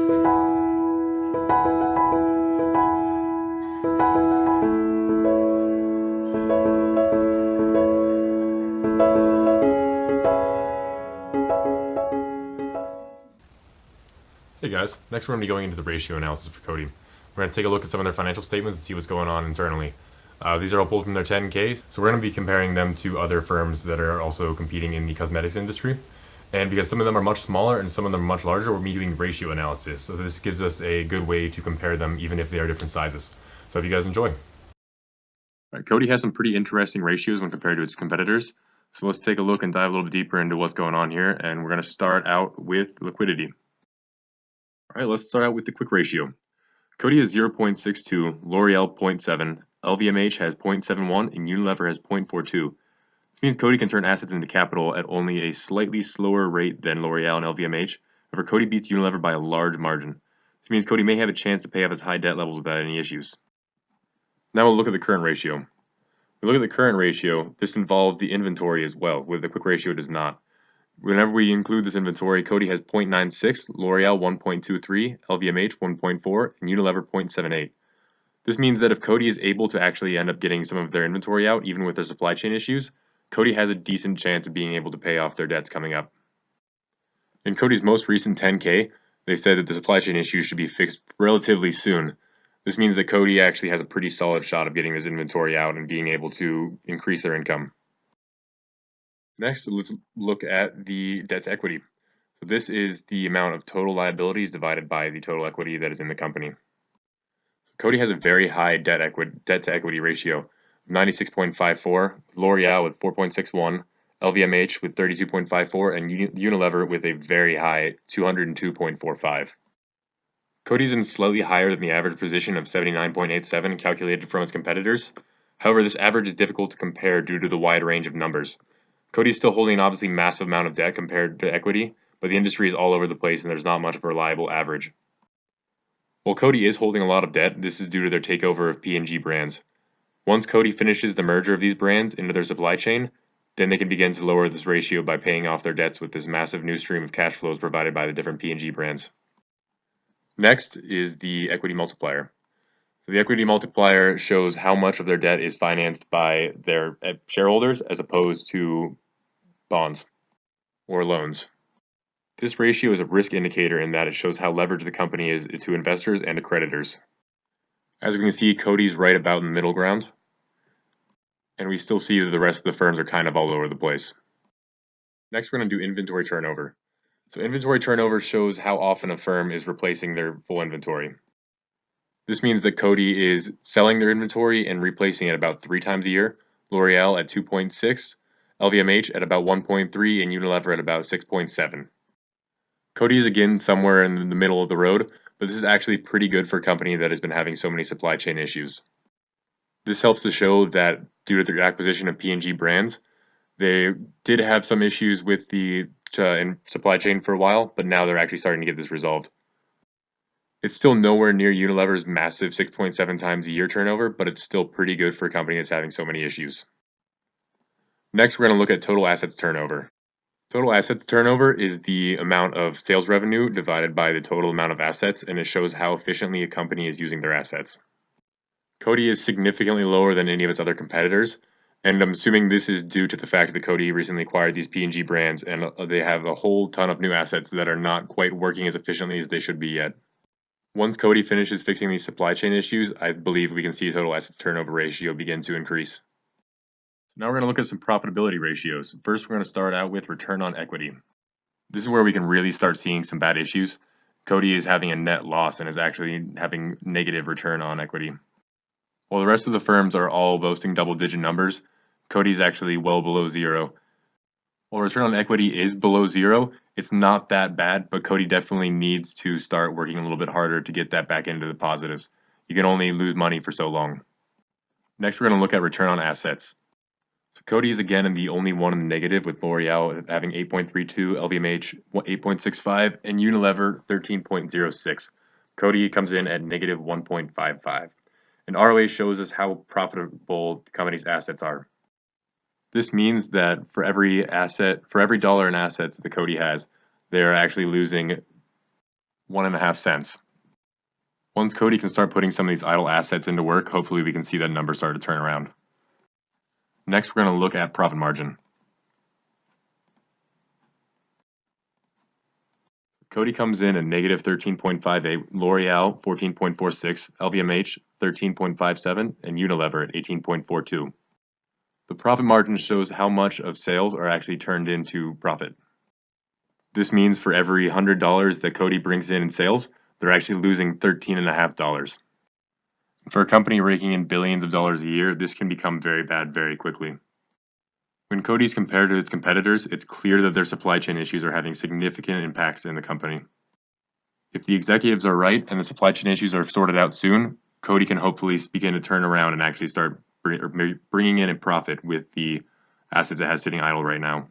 Hey guys, next we're going to be going into the ratio analysis for Coty. We're going to take a look at some of their financial statements and see what's going on internally. These are all pulled from their 10Ks, so we're going to be comparing them to other firms that are also competing in the cosmetics industry. And because some of them are much smaller and some of them are much larger, we're doing ratio analysis. So this gives us a good way to compare them even if they are different sizes. So if you guys enjoy. All right, Coty has some pretty interesting ratios when compared to its competitors. So let's take a look and dive a little bit deeper into what's going on here. And we're going to start out with liquidity. All right, let's start out with the quick ratio. Coty has 0.62, L'Oreal 0.7, LVMH has 0.71, and Unilever has 0.42. This means Coty can turn assets into capital at only a slightly slower rate than L'Oreal and LVMH. However, Coty beats Unilever by a large margin. This means Coty may have a chance to pay off its high debt levels without any issues. Now we'll look at the current ratio. If we look at the current ratio, this involves the inventory as well, where the quick ratio does not. Whenever we include this inventory, Coty has 0.96, L'Oreal 1.23, LVMH 1.4, and Unilever 0.78. This means that if Coty is able to actually end up getting some of their inventory out, even with their supply chain issues, Coty has a decent chance of being able to pay off their debts coming up. In Coty's most recent 10K, they said that the supply chain issues should be fixed relatively soon. This means that Coty actually has a pretty solid shot of getting this inventory out and being able to increase their income. Next, let's look at the debt to equity. So this is the amount of total liabilities divided by the total equity that is in the company. Coty has a very high debt to equity ratio of 96.54, L'Oreal with 4.61, LVMH with 32.54, and Unilever with a very high 202.45. Coty's in slightly higher than the average position of 79.87 calculated from its competitors. However, this average is difficult to compare due to the wide range of numbers. Coty is still holding an obviously massive amount of debt compared to equity, but the industry is all over the place and there's not much of a reliable average. While Coty is holding a lot of debt, this is due to their takeover of P&G brands. Once Coty finishes the merger of these brands into their supply chain, then they can begin to lower this ratio by paying off their debts with this massive new stream of cash flows provided by the different P&G brands. Next is the equity multiplier. So the equity multiplier shows how much of their debt is financed by their shareholders as opposed to bonds or loans. This ratio is a risk indicator in that it shows how leveraged the company is to investors and to creditors. As we can see, Coty's right about in the middle ground, and we still see that the rest of the firms are kind of all over the place. Next, we're going to do inventory turnover. So inventory turnover shows how often a firm is replacing their full inventory. This means that Coty is selling their inventory and replacing it about 3 times a year, L'Oreal at 2.6, LVMH at about 1.3, and Unilever at about 6.7. Coty is again somewhere in the middle of the road, but this is actually pretty good for a company that has been having so many supply chain issues. This helps to show that due to their acquisition of P&G brands, they did have some issues with the supply chain for a while, but now they're actually starting to get this resolved. It's still nowhere near Unilever's massive 6.7 times a year turnover, but it's still pretty good for a company that's having so many issues. Next, we're going to look at total assets turnover. Total assets turnover is the amount of sales revenue divided by the total amount of assets, and it shows how efficiently a company is using their assets. Coty is significantly lower than any of its other competitors, and I'm assuming this is due to the fact that Coty recently acquired these P&G brands, and they have a whole ton of new assets that are not quite working as efficiently as they should be yet. Once Coty finishes fixing these supply chain issues, I believe we can see total assets turnover ratio begin to increase. Now we're going to look at some profitability ratios. First, we're going to start out with return on equity. This is where we can really start seeing some bad issues. Coty is having a net loss and is actually having negative return on equity. While the rest of the firms are all boasting double-digit numbers, Coty is actually well below zero. While return on equity is below zero, it's not that bad, but Coty definitely needs to start working a little bit harder to get that back into the positives. You can only lose money for so long. Next, we're going to look at return on assets. So Coty is again the only one in the negative, with L'Oreal having 8.32, LVMH 8.65, and Unilever 13.06. Coty comes in at negative 1.55. And ROA shows us how profitable the company's assets are. This means that for every dollar in assets that Coty has, they are actually losing 1.5 cents. Once Coty can start putting some of these idle assets into work, hopefully we can see that number start to turn around. Next, we're going to look at profit margin. Coty comes in at negative 13.58, L'Oreal 14.46, LVMH 13.57, and Unilever at 18.42. The profit margin shows how much of sales are actually turned into profit. This means for every $100 that Coty brings in sales, they're actually losing $13.50. For a company raking in billions of dollars a year, this can become very bad very quickly. When Coty is compared to its competitors, it's clear that their supply chain issues are having significant impacts in the company. If the executives are right and the supply chain issues are sorted out soon, Coty can hopefully begin to turn around and actually start bringing in a profit with the assets it has sitting idle right now.